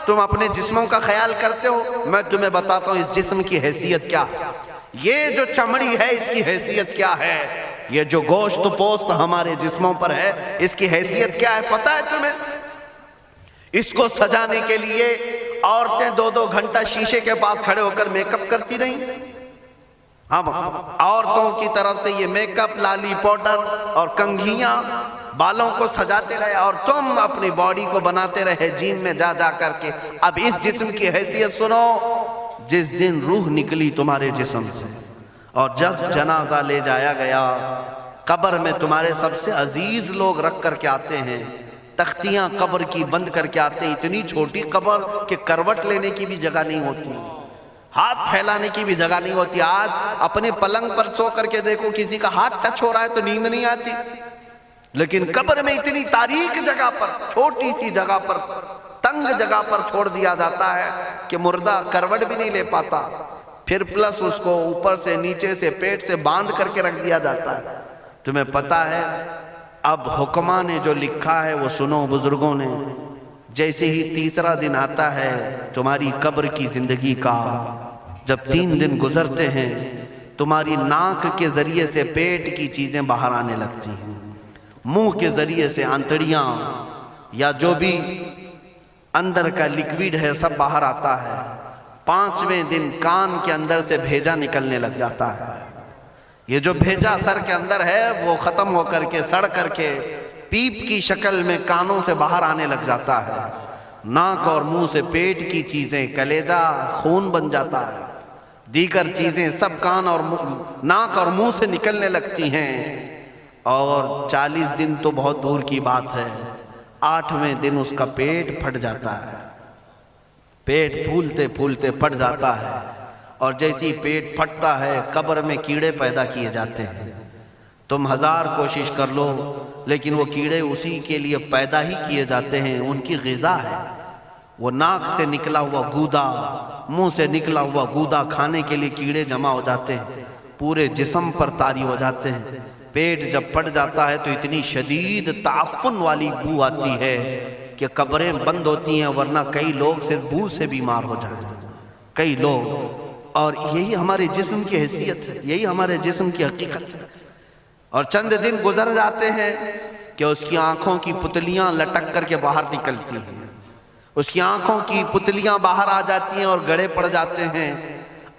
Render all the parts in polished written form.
تم اپنے جسموں کا خیال کرتے ہو، میں تمہیں بتاتا ہوں اس جسم کی حیثیت کیا ہے، یہ جو چمڑی ہے اس کی حیثیت کیا ہے، یہ جو گوشت پوست ہمارے جسموں پر ہے اس کی حیثیت کیا ہے پتہ ہے تمہیں؟ اس کو سجانے کے لیے عورتیں 2-2 گھنٹہ شیشے کے پاس کھڑے ہو کر میک اپ کرتی رہیں۔ اب عورتوں کی طرف سے یہ میک اپ، لالی پاؤڈر اور کنگھیاں بالوں کو سجاتے رہے، اور تم اپنی باڈی کو بناتے رہے جیم میں جا جا کر کے۔ اب اس جسم کی حیثیت سنو، جس دن روح نکلی تمہارے جسم سے اور جب جنازہ لے جایا گیا، قبر میں تمہارے سب سے عزیز لوگ رکھ کر کے آتے ہیں، تختیاں قبر کی بند کر کے آتے ہیں، اتنی چھوٹی قبر کہ کروٹ لینے کی بھی جگہ نہیں ہوتی، ہاتھ پھیلانے کی بھی جگہ نہیں ہوتی۔ آج اپنے پلنگ پر سو کر کے دیکھو، کسی کا ہاتھ ٹچ ہو رہا ہے تو نیند نہیں آتی، لیکن قبر میں اتنی تاریک جگہ پر، چھوٹی سی جگہ پر، تنگ جگہ پر چھوڑ دیا جاتا ہے کہ مردہ کروٹ بھی نہیں لے پاتا، پھر پلس اس کو اوپر سے نیچے سے پیٹ سے باندھ کر کے رکھ دیا جاتا ہے۔ تمہیں پتہ ہے اب حکماں نے جو لکھا ہے وہ سنو بزرگوں نے، جیسے ہی تیسرا دن آتا ہے تمہاری قبر کی زندگی کا، جب 3 دن گزرتے ہیں تمہاری ناک کے ذریعے سے پیٹ کی چیزیں باہر آنے لگتی ہیں، منہ کے ذریعے سے آنتڑیاں یا جو بھی اندر کا لیکویڈ ہے سب باہر آتا ہے۔ 5ویں دن کان کے اندر سے بھیجا نکلنے لگ جاتا ہے، یہ جو بھیجا سر کے اندر ہے وہ ختم ہو کر کے سڑ کر کے پیپ کی شکل میں کانوں سے باہر آنے لگ جاتا ہے، ناک اور منہ سے پیٹ کی چیزیں، کلیجہ خون بن جاتا ہے، دیگر چیزیں سب کان اور ناک اور منہ سے نکلنے لگتی ہیں، اور 40 دن تو بہت دور کی بات ہے، 8ویں دن اس کا پیٹ پھٹ جاتا ہے، پیٹ پھولتے پھولتے پھٹ جاتا ہے، اور جیسی پیٹ پھٹتا ہے قبر میں کیڑے پیدا کیے جاتے ہیں۔ تم 1000 کوشش کر لو لیکن وہ کیڑے اسی کے لیے پیدا ہی کیے جاتے ہیں، ان کی غذا ہے۔ وہ ناک سے نکلا ہوا گودا، منہ سے نکلا ہوا گودا کھانے کے لیے کیڑے جمع ہو جاتے ہیں، پورے جسم پر طاری ہو جاتے ہیں۔ پیٹ جب پھٹ جاتا ہے تو اتنی شدید تعفن والی بو آتی ہے کہ قبریں بند ہوتی ہیں، ورنہ کئی لوگ صرف بو سے بیمار ہو جائیں، کئی لوگ۔ اور یہی ہمارے جسم کی حیثیت ہے، یہی ہمارے جسم کی حقیقت ہے۔ اور چند دن گزر جاتے ہیں کہ اس کی آنکھوں کی پتلیاں لٹک کر کے باہر نکلتی ہیں، اس کی آنکھوں کی پتلیاں باہر آ جاتی ہیں اور گڑے پڑ جاتے ہیں۔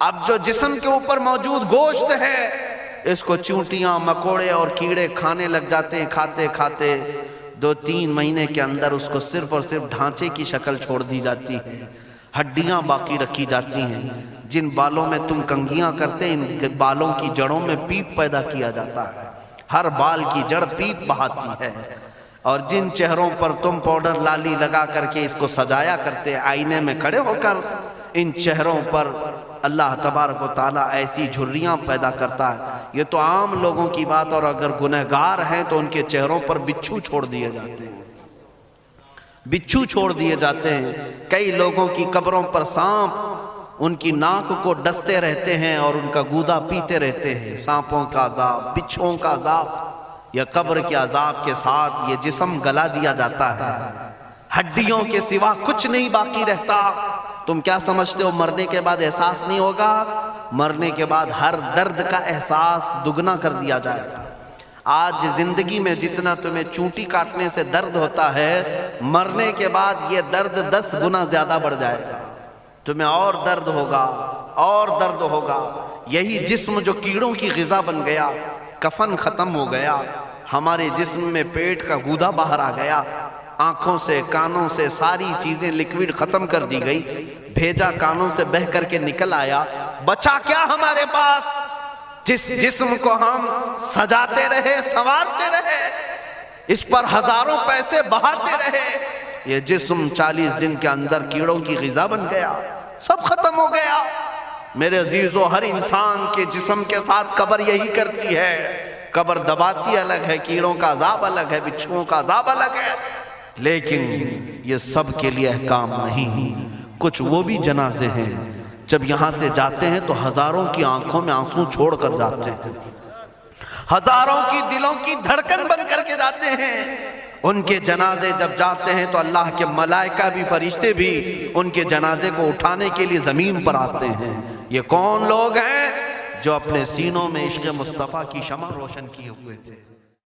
اب جو جسم کے اوپر موجود گوشت ہے اس کو چونٹیاں، مکوڑے اور کیڑے کھانے لگ جاتے ہیں، کھاتے کھاتے 2-3 مہینے کے اندر اس کو صرف اور صرف ڈھانچے کی شکل چھوڑ دی جاتی ہے، ہڈیاں باقی رکھی جاتی ہیں۔ جن بالوں میں تم کنگھیاں کرتے ہیں ان بالوں کی جڑوں میں پیپ پیدا کیا جاتا ہے، ہر بال کی جڑ پیپ بہاتی ہے۔ اور جن چہروں پر تم پاؤڈر لالی لگا کر کے اس کو سجایا کرتے آئینے میں کھڑے ہو کر، ان چہروں پر اللہ تبارک و تعالیٰ ایسی جھریاں پیدا کرتا ہے۔ یہ تو عام لوگوں کی بات، اور اگر گنہگار ہیں تو ان کے چہروں پر بچھو چھوڑ دیے جاتے ہیں، بچھو چھوڑ دیے جاتے ہیں۔ کئی لوگوں کی قبروں پر سانپ ان کی ناک کو ڈستے رہتے ہیں اور ان کا گودا پیتے رہتے ہیں۔ سانپوں کا عذاب، بچھوؤں کا عذاب، یا قبر کے عذاب کے ساتھ یہ جسم گلا دیا جاتا ہے، ہڈیوں کے سوا کچھ نہیں باقی رہتا۔ تم کیا سمجھتے ہو مرنے کے بعد احساس نہیں ہوگا؟ مرنے کے بعد ہر درد کا احساس دگنا کر دیا جائے گا۔ آج زندگی میں جتنا تمہیں چونٹی کاٹنے سے درد ہوتا ہے، مرنے کے بعد یہ درد 10 گنا زیادہ بڑھ جائے گا، تمہیں اور درد ہوگا، اور درد ہوگا۔ یہی جسم جو کیڑوں کی غذا بن گیا، کفن ختم ہو گیا، ہمارے جسم میں پیٹ کا گودا باہر آ گیا، آنکھوں سے کانوں سے ساری چیزیں لکوڈ ختم کر دی گئی، بھیجا کانوں سے بہہ کر کے نکل آیا، بچا کیا ہمارے پاس؟ جس جسم کو ہم سجاتے رہے، سنوارتے رہے، اس پر ہزاروں پیسے بہاتے رہے، یہ جسم 40 دن کے اندر کیڑوں کی غذا بن گیا، سب ختم ہو گیا۔ میرے عزیزو، ہر انسان کے جسم کے ساتھ قبر یہی کرتی ہے، قبر دباتی الگ ہے، کیڑوں کا عذاب الگ ہے، بچھوؤں کا عذاب الگ ہے، لیکن یہ سب کے لیے احکام نہیں۔ کچھ وہ بھی جنازے ہیں جب یہاں سے جاتے ہیں تو ہزاروں کی آنکھوں میں آنسو چھوڑ کر جاتے ہیں، ہزاروں کی دلوں کی دھڑکن بن کر کے جاتے ہیں، ان کے جنازے جب جاتے ہیں تو اللہ کے ملائکہ بھی فرشتے بھی ان کے جنازے کو اٹھانے کے لیے زمین پر آتے ہیں۔ یہ کون لوگ ہیں؟ جو اپنے سینوں میں عشق مصطفیٰ کی شمع روشن کیے ہوئے تھے۔